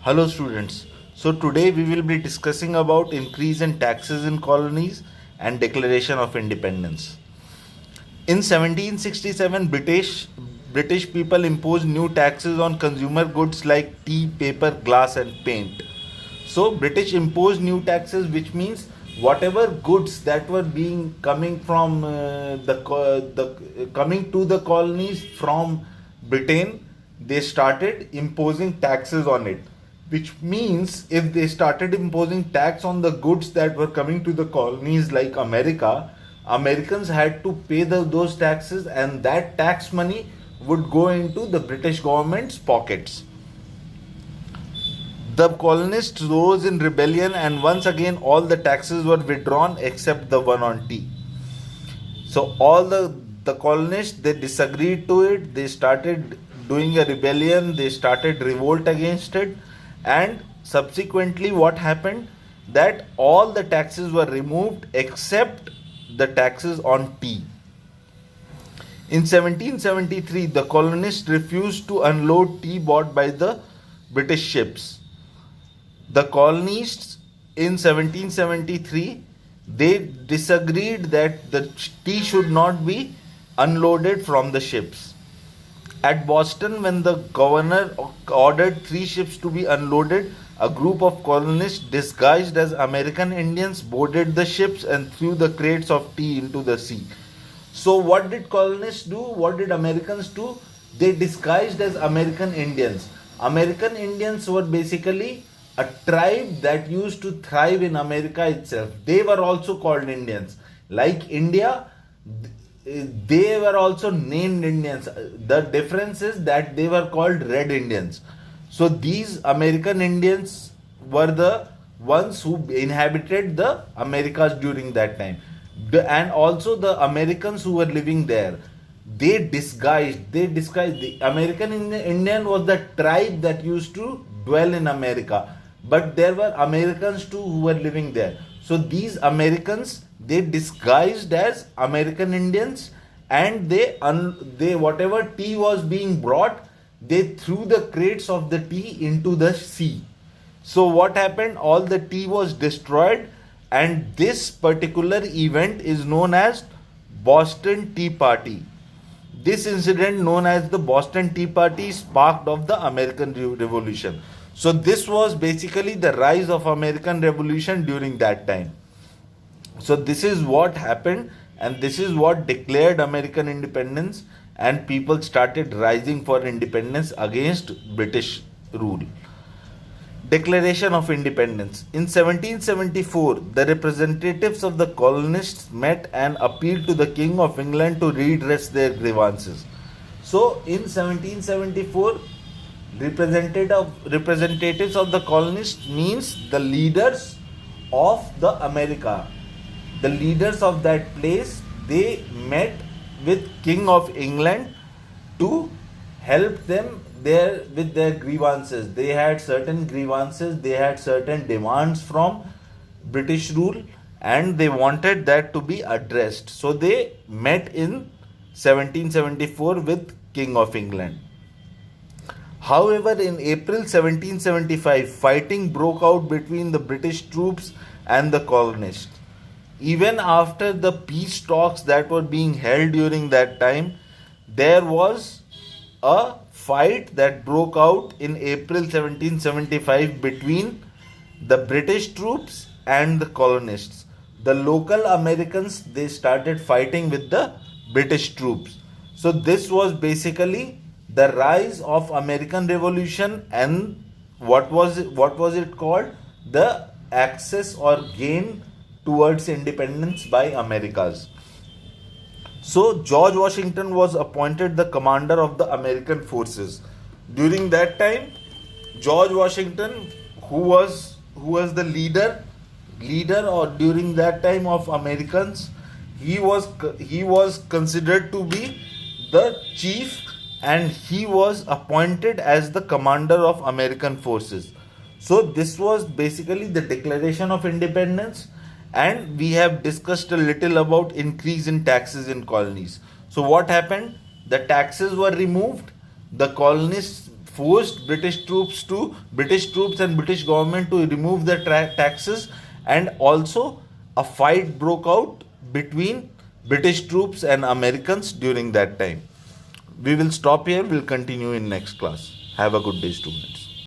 Hello students. So today we will be discussing about increase in taxes in colonies and declaration of independence. In 1767 British people imposed new taxes on consumer goods like tea, paper, glass and paint. So British imposed new taxes, which means whatever goods that were being coming from coming to the colonies from Britain, they started imposing taxes on it. Which means if they started imposing tax on the goods that were coming to the colonies like America, Americans had to pay those taxes, and that tax money would go into the British government's pockets. The colonists rose in rebellion, and once again all the taxes were withdrawn except the one on tea. So all the colonists, they disagreed to it. They started doing a rebellion. They started revolt against it, and subsequently what happened, that all the taxes were removed except the taxes on tea. In 1773, the colonists refused to unload tea bought by the British ships. The colonists in 1773, they disagreed that the tea should not be unloaded from the ships. At Boston, when the governor ordered 3 ships to be unloaded, a group of colonists disguised as American Indians boarded the ships and threw the crates of tea into the sea. So, what did colonists do? What did Americans do? They disguised as American Indians. American Indians were basically a tribe that used to thrive in America itself. They were also called Indians. Like India, they were also named Indians. The difference is that they were called Red Indians. So these American Indians were the ones who inhabited the Americas during that time. And also the Americans who were living there, they disguised. The American Indian was the tribe that used to dwell in America. But there were Americans too who were living there. So these Americans, they disguised as American Indians, and they whatever tea was being brought, they threw the crates of the tea into the sea. So what happened? All the tea was destroyed, and this particular event is known as Boston Tea Party. This incident, known as the Boston Tea Party, sparked of the American Revolution. So this was basically the rise of American Revolution during that time. So this is what happened, and this is what declared American independence, and people started rising for independence against British rule. Declaration of Independence. In 1774, the representatives of the colonists met and appealed to the King of England to redress their grievances. So in 1774, representatives of the colonists means the leaders of the America. The leaders of that place, they met with King of England to help them there with their grievances. They had certain grievances, they had certain demands from British rule, and they wanted that to be addressed. So they met in 1774 with King of England. However, in April 1775, fighting broke out between the British troops and the colonists. Even after the peace talks that were being held during that time, there was a fight that broke out in April 1775 between the British troops and the colonists. The local Americans, they started fighting with the British troops. So this was basically the rise of American Revolution, and what was it called? The access or gain towards independence by Americas. So George Washington was appointed the commander of the American forces. During that time, George Washington, who was the leader or during that time of Americans, he was considered to be the chief, and he was appointed as the commander of American forces. So this was basically the Declaration of Independence, and we have discussed a little about increase in taxes in colonies. So what happened? The taxes were removed. The colonists forced British troops and British government to remove the taxes, and also a fight broke out between British troops and Americans during that time. We will stop here. We'll continue in next class. Have a good day, students.